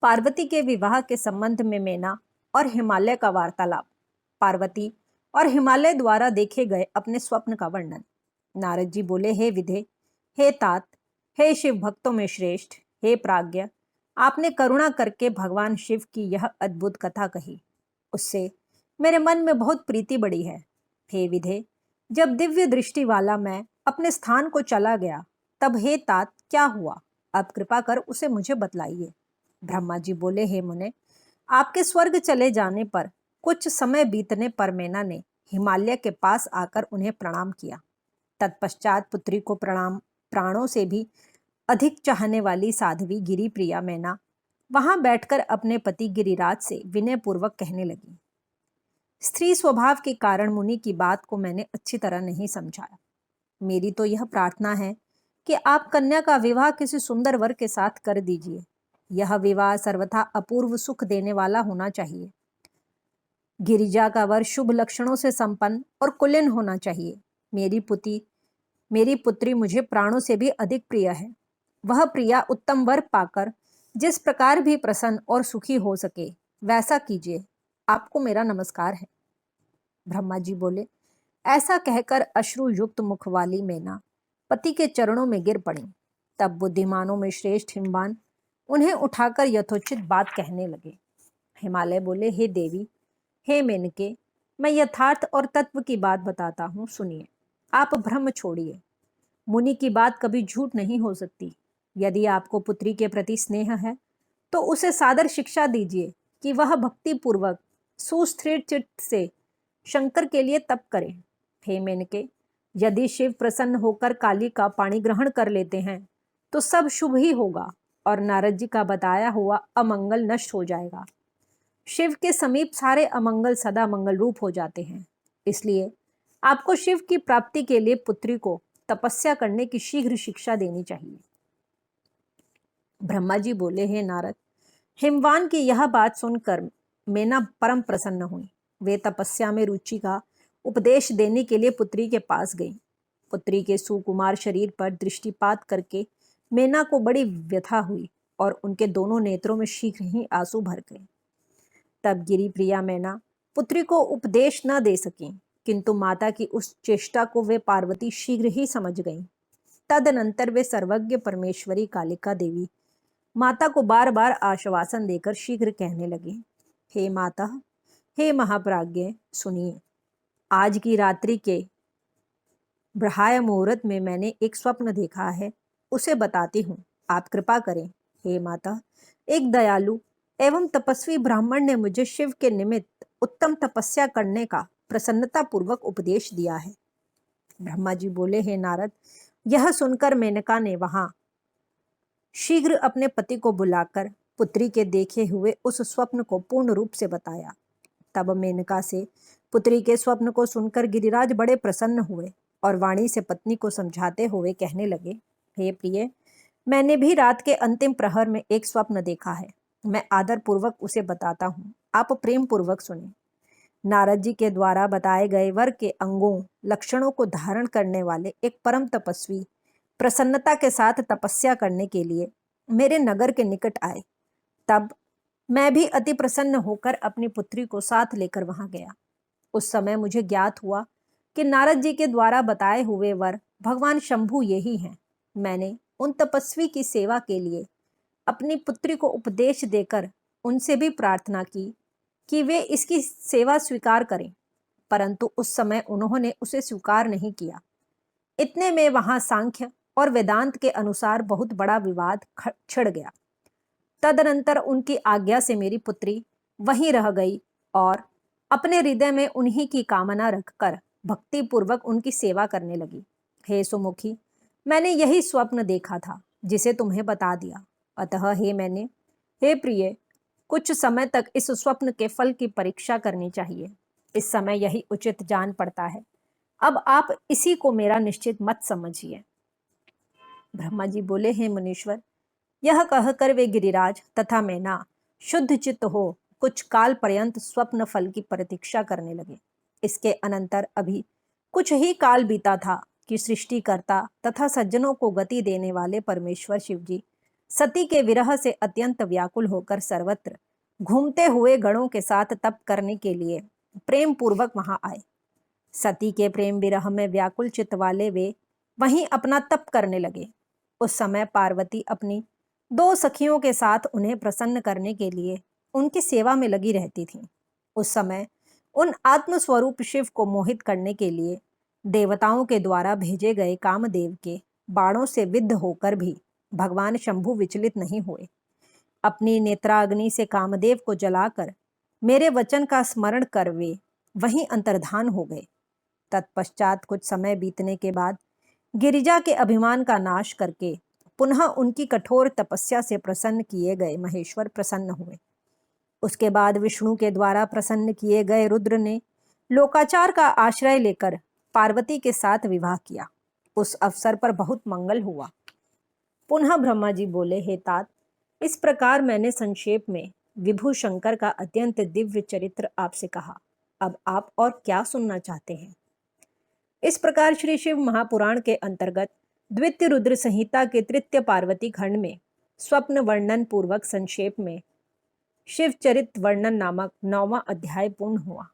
पार्वती के विवाह के संबंध में मैना और हिमालय का वार्तालाप। पार्वती और हिमालय द्वारा देखे गए अपने स्वप्न का वर्णन। नारद जी बोले, हे विधे, हे तात, हे शिव भक्तों में श्रेष्ठ, हे प्राज्ञ, आपने करुणा करके भगवान शिव की यह अद्भुत कथा कही, उससे मेरे मन में बहुत प्रीति बढ़ी है। हे विधे, जब दिव्य दृष्टि वाला मैं अपने स्थान को चला गया, तब हे तात क्या हुआ, अब कृपा कर उसे मुझे बतलाइए। ब्रह्मा जी बोले, हे मुने, आपके स्वर्ग चले जाने पर कुछ समय बीतने पर मैना ने हिमालय के पास आकर उन्हें प्रणाम किया। तत्पश्चात पुत्री को प्राणों से भी अधिक चाहने वाली साध्वी गिरी प्रिया मैना वहां बैठकर अपने पति गिरिराज से विनय पूर्वक कहने लगी। स्त्री स्वभाव के कारण मुनि की बात को मैंने अच्छी तरह नहीं समझा। मेरी तो यह प्रार्थना है कि आप कन्या का विवाह किसी सुंदर वर के साथ कर दीजिए। यह विवाह सर्वथा अपूर्व सुख देने वाला होना चाहिए। गिरिजा का वर शुभ लक्षणों से संपन्न और कुलीन होना चाहिए। मेरी पुत्री मुझे प्राणों से भी अधिक प्रिय है। वह प्रिया उत्तम वर पाकर जिस प्रकार भी प्रसन्न और सुखी हो सके वैसा कीजिए। आपको मेरा नमस्कार है। ब्रह्मा जी बोले, ऐसा कहकर अश्रु युक्त मुख वाली मैना पति के चरणों में गिर पड़ी। तब बुद्धिमानों में श्रेष्ठ हिमवान उन्हें उठाकर यथोचित बात कहने लगे। हिमालय बोले, हे देवी, हे मेनके, मैं यथार्थ और तत्व की बात बताता हूँ, सुनिए। आप भ्रम छोड़िए। मुनि की बात कभी झूठ नहीं हो सकती। यदि आपको पुत्री के प्रति स्नेह है तो उसे सादर शिक्षा दीजिए कि वह भक्ति पूर्वक सुस्थिर चित्त से शंकर के लिए तप करे। हे मेनके, यदि शिव प्रसन्न होकर काली का पाणी ग्रहण कर लेते हैं तो सब शुभ ही होगा और नारद जी का बताया हुआ अमंगल नष्ट हो जाएगा। शिव के समीप सारे अमंगल सदा मंगल रूप हो जाते हैं। इसलिए आपको शिव की प्राप्ति के लिए पुत्री को तपस्या करने की शीघ्र शिक्षा देनी चाहिए। ब्रह्मा जी बोले, हे नारद, हिमवान की यह बात सुनकर मैना परम प्रसन्न हुई। वे तपस्या में रुचि का उपदेश देने के लिए पुत्री के पास गई। पुत्री के सुकुमार शरीर पर दृष्टिपात करके मैना को बड़ी व्यथा हुई और उनके दोनों नेत्रों में शीघ्र ही आंसू भर गए। तब गिरी प्रिया मैना पुत्री को उपदेश न दे सकी, किंतु माता की उस चेष्टा को वे पार्वती शीघ्र ही समझ गईं। तदनंतर वे सर्वज्ञ परमेश्वरी कालिका देवी माता को बार बार आश्वासन देकर शीघ्र कहने लगे, हे माता, हे महाप्राज्ञ, सुनिए। आज की रात्रि के ब्रह्म मुहूर्त में मैंने एक स्वप्न देखा है, उसे बताती हूँ, आप कृपा करें। हे माता, एक दयालु एवं तपस्वी ब्राह्मण ने मुझे शिव के निमित्त उत्तम तपस्या करने का प्रसन्नता पूर्वक उपदेश दिया है। ब्रह्मा जी बोले, हे नारद, यह सुनकर मेनका ने वहां शीघ्र अपने पति को बुलाकर पुत्री के देखे हुए उस स्वप्न को पूर्ण रूप से बताया। तब मेनका से पुत्री के स्वप्न को सुनकर गिरिराज बड़े प्रसन्न हुए और वाणी से पत्नी को समझाते हुए कहने लगे, हे प्रिय, मैंने भी रात के अंतिम प्रहर में एक स्वप्न देखा है। मैं आदर पूर्वक उसे बताता हूँ, आप प्रेम पूर्वक सुने। नारद जी के द्वारा बताए गए वर के अंगों लक्षणों को धारण करने वाले एक परम तपस्वी प्रसन्नता के साथ तपस्या करने के लिए मेरे नगर के निकट आए। तब मैं भी अति प्रसन्न होकर अपनी पुत्री को साथ लेकर वहां गया। उस समय मुझे ज्ञात हुआ कि नारद जी के द्वारा बताए हुए वर भगवान शंभु यही हैं। मैंने उन तपस्वी की सेवा के लिए अपनी पुत्री को उपदेश देकर उनसे भी प्रार्थना की कि वे इसकी सेवा स्वीकार करें, परंतु उस समय उन्होंने उसे स्वीकार नहीं किया। इतने में वहां सांख्य और वेदांत के अनुसार बहुत बड़ा विवाद छिड़ गया। तदनंतर उनकी आज्ञा से मेरी पुत्री वहीं रह गई और अपने हृदय में उन्हीं की कामना रखकर भक्ति पूर्वक उनकी सेवा करने लगी। हे सुमुखी, मैंने यही स्वप्न देखा था जिसे तुम्हें बता दिया। अतः हे प्रिय, कुछ समय तक इस स्वप्न के फल की परीक्षा करनी चाहिए। इस समय यही उचित जान पड़ता है। अब आप इसी को मेरा निश्चित मत समझिए। ब्रह्मा जी बोले, हे मुनीश्वर, यह कहकर वे गिरिराज तथा मैना शुद्ध चित्त हो कुछ काल पर्यंत स्वप्न फल की प्रतीक्षा करने लगे। इसके अनंतर अभी कुछ ही काल बीता था कि सृष्टिकर्ता तथा सज्जनों को गति देने वाले परमेश्वर शिव जी सती के विरह से अत्यंत व्याकुल होकर सर्वत्र घूमते हुए गणों के साथ तप करने के लिए प्रेम पूर्वक वहां आए। सती के प्रेम विरह में व्याकुल चित्त वाले वे वहीं अपना तप करने लगे। उस समय पार्वती अपनी दो सखियों के साथ उन्हें प्रसन्न करने के लिए उनकी सेवा में लगी रहती थीं। उस समय उन आत्मस्वरूप शिव को मोहित करने के लिए देवताओं के द्वारा भेजे गए कामदेव के बाणों से विद्ध होकर भी भगवान शंभु विचलित नहीं हुए। अपनी नेत्राग्नि से कामदेव को जलाकर मेरे वचन का स्मरण कर वे वहीं अंतर्धान हो गए। तत्पश्चात कुछ समय बीतने के बाद गिरिजा के अभिमान का नाश करके पुनः उनकी कठोर तपस्या से प्रसन्न किए गए महेश्वर प्रसन्न हुए। उसके बाद विष्णु के द्वारा प्रसन्न किए गए रुद्र ने लोकाचार का आश्रय लेकर पार्वती के साथ विवाह किया। उस अवसर पर बहुत मंगल हुआ। पुनः ब्रह्मा जी बोले, हे तात, इस प्रकार मैंने संक्षेप में विभु शंकर का अत्यंत दिव्य चरित्र आपसे कहा। अब आप और क्या सुनना चाहते हैं? इस प्रकार श्री शिव महापुराण के अंतर्गत द्वितीय रुद्र संहिता के तृतीय पार्वती खंड में स्वप्न वर्णन पूर्वक संक्षेप में शिव चरित वर्णन नामक 9वां अध्याय पूर्ण हुआ।